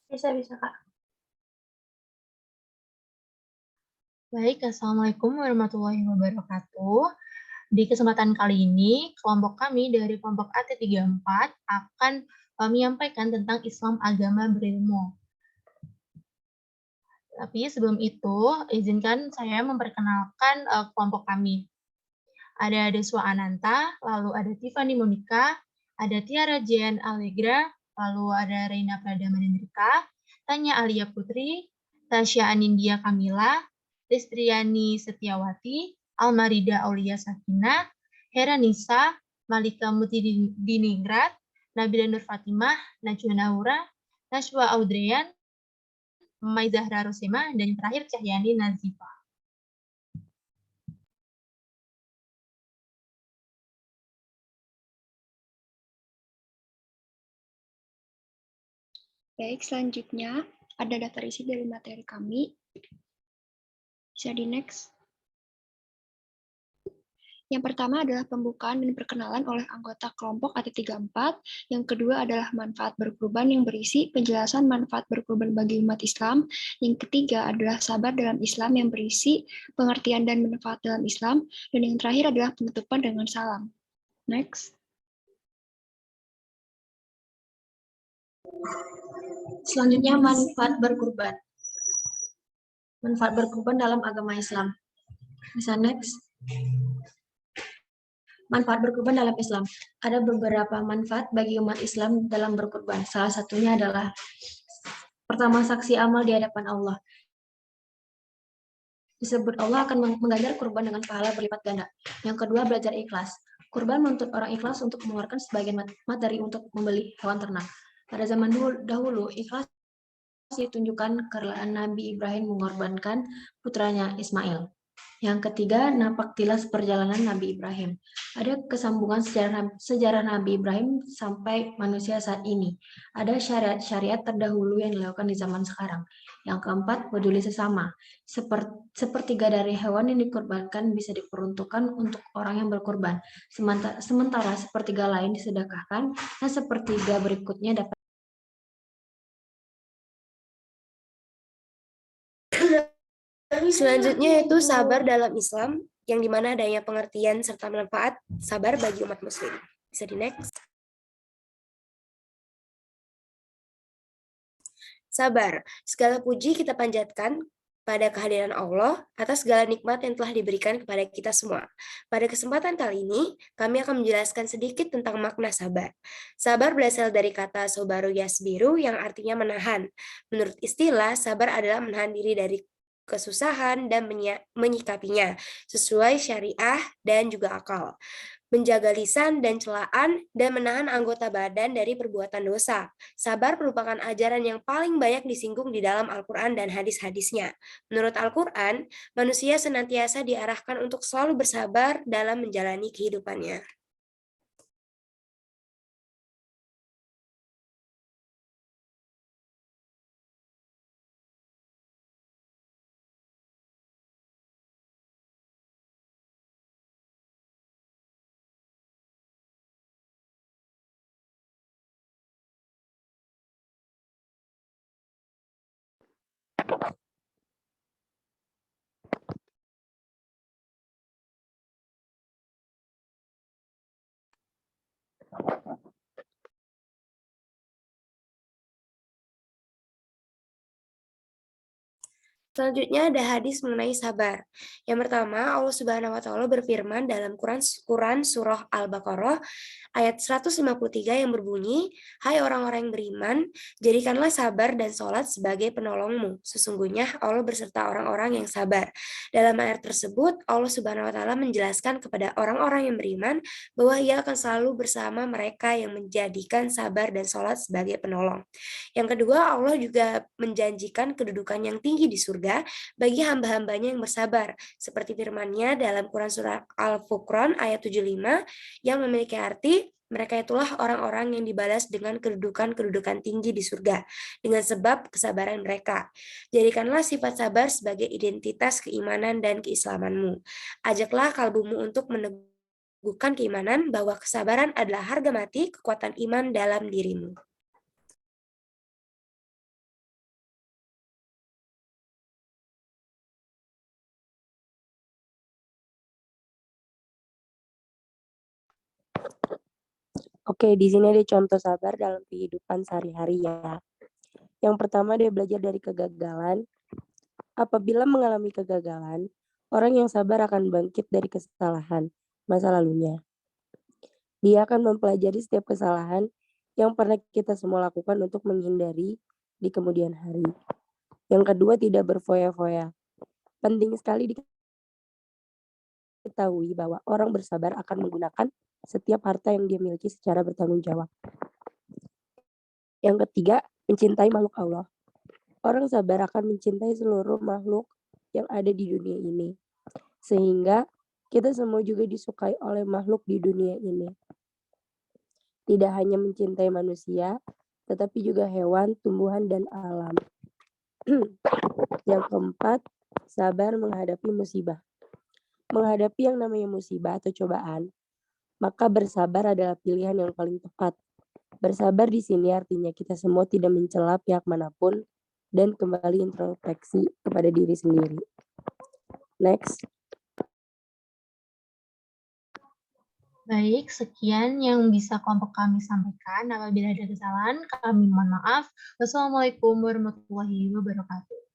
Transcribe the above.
Bisa, Kak. Baik, Assalamualaikum warahmatullahi wabarakatuh. Di kesempatan kali ini, kelompok kami dari kelompok AT34 akan menyampaikan tentang Islam agama berilmu. Tapi sebelum itu, izinkan saya memperkenalkan kelompok kami. Ada Deswa Ananta, lalu ada Tiffany Monica, ada Tiara Jen Allegra, lalu ada Reina Pradama Nindrika, Tanya Alia Putri, Tasya Anindya Kamila, Destriani Setiawati, Almarida Aulia Sakina, Hera Nisa, Malika Mutidiningrat, Nabila Nur Fatimah, Najwa Naura, Nashwa Audreyan, Mai Zahra Rosema, dan yang terakhir Cahyani Nazifa. Baik, selanjutnya ada daftar isi dari materi kami. Bisa di next. Yang pertama adalah pembukaan dan perkenalan oleh anggota kelompok AT34. Yang kedua adalah manfaat berkurban yang berisi penjelasan manfaat berkurban bagi umat Islam. Yang ketiga adalah sabar dalam Islam yang berisi pengertian dan manfaat dalam Islam. Dan yang terakhir adalah penutupan dengan salam. Next. Selanjutnya manfaat berkurban. Manfaat berkurban dalam agama Islam. Bisa next. Manfaat berkurban dalam Islam. Ada beberapa manfaat bagi umat Islam dalam berkurban. Salah satunya adalah pertama, saksi amal di hadapan Allah. Disebut Allah akan mengganjar kurban dengan pahala berlipat ganda. Yang kedua, belajar ikhlas. Kurban menuntut orang ikhlas untuk mengeluarkan sebagian materi untuk membeli hewan ternak. Pada zaman dahulu, ikhlas ditunjukkan karena Nabi Ibrahim mengorbankan putranya Ismail. Yang ketiga, napak tilas perjalanan Nabi Ibrahim. Ada kesambungan sejarah Nabi Ibrahim sampai manusia saat ini. Ada syariat-syariat terdahulu yang dilakukan di zaman sekarang. Yang keempat, peduli sesama. Sepertiga dari hewan yang dikorbankan bisa diperuntukkan untuk orang yang berkorban. Sementara sepertiga lain disedekahkan, dan sepertiga berikutnya dapat. Selanjutnya yaitu sabar dalam Islam, yang dimana adanya pengertian serta manfaat sabar bagi umat muslim. Bisa di next. Sabar, segala puji kita panjatkan pada kehadiran Allah atas segala nikmat yang telah diberikan kepada kita semua. Pada kesempatan kali ini, kami akan menjelaskan sedikit tentang makna sabar. Sabar berasal dari kata sobaru yasbiru yang artinya menahan. Menurut istilah, sabar adalah menahan diri dari kesusahan dan menyikapinya sesuai syariah dan juga akal, menjaga lisan dan celaan, dan menahan anggota badan dari perbuatan dosa. Sabar merupakan ajaran yang paling banyak disinggung di dalam Al-Quran dan hadis-hadisnya. Menurut Al-Quran, manusia senantiasa diarahkan untuk selalu bersabar dalam menjalani kehidupannya. Selanjutnya ada hadis mengenai sabar. Yang pertama, Allah Subhanahu wa taala berfirman dalam Quran surah Al-Baqarah ayat 153 yang berbunyi, "Hai orang-orang yang beriman, jadikanlah sabar dan sholat sebagai penolongmu. Sesungguhnya Allah berserta orang-orang yang sabar." Dalam ayat tersebut, Allah Subhanahu wa taala menjelaskan kepada orang-orang yang beriman bahwa Ia akan selalu bersama mereka yang menjadikan sabar dan sholat sebagai penolong. Yang kedua, Allah juga menjanjikan kedudukan yang tinggi di surga bagi hamba-hambanya yang bersabar, seperti firman-Nya dalam Quran surah Al-Furqan ayat 75 yang memiliki arti, mereka itulah orang-orang yang dibalas dengan kedudukan-kedudukan tinggi di surga dengan sebab kesabaran mereka. Jadikanlah sifat sabar sebagai identitas keimanan dan keislamanmu. Ajaklah kalbumu untuk meneguhkan keimanan bahwa kesabaran adalah harga mati kekuatan iman dalam dirimu. Oke, di sini ada contoh sabar dalam kehidupan sehari-hari ya. Yang pertama dia belajar dari kegagalan. Apabila mengalami kegagalan, orang yang sabar akan bangkit dari kesalahan masa lalunya. Dia akan mempelajari setiap kesalahan yang pernah kita semua lakukan untuk menghindari di kemudian hari. Yang kedua, tidak berfoya-foya. Penting sekali diketahui bahwa orang bersabar akan menggunakan setiap harta yang dia miliki secara bertanggung jawab. Yang ketiga, mencintai makhluk Allah. Orang sabar akan mencintai seluruh makhluk yang ada di dunia ini. Sehingga kita semua juga disukai oleh makhluk di dunia ini. Tidak hanya mencintai manusia, tetapi juga hewan, tumbuhan, dan alam. Yang keempat, sabar menghadapi musibah. Menghadapi yang namanya musibah atau cobaan, maka bersabar adalah pilihan yang paling tepat. Bersabar di sini artinya kita semua tidak mencela pihak manapun dan kembali introspeksi kepada diri sendiri. Next. Baik, sekian yang bisa kelompok kami sampaikan. Apabila ada kesalahan, kami mohon maaf. Wassalamualaikum warahmatullahi wabarakatuh.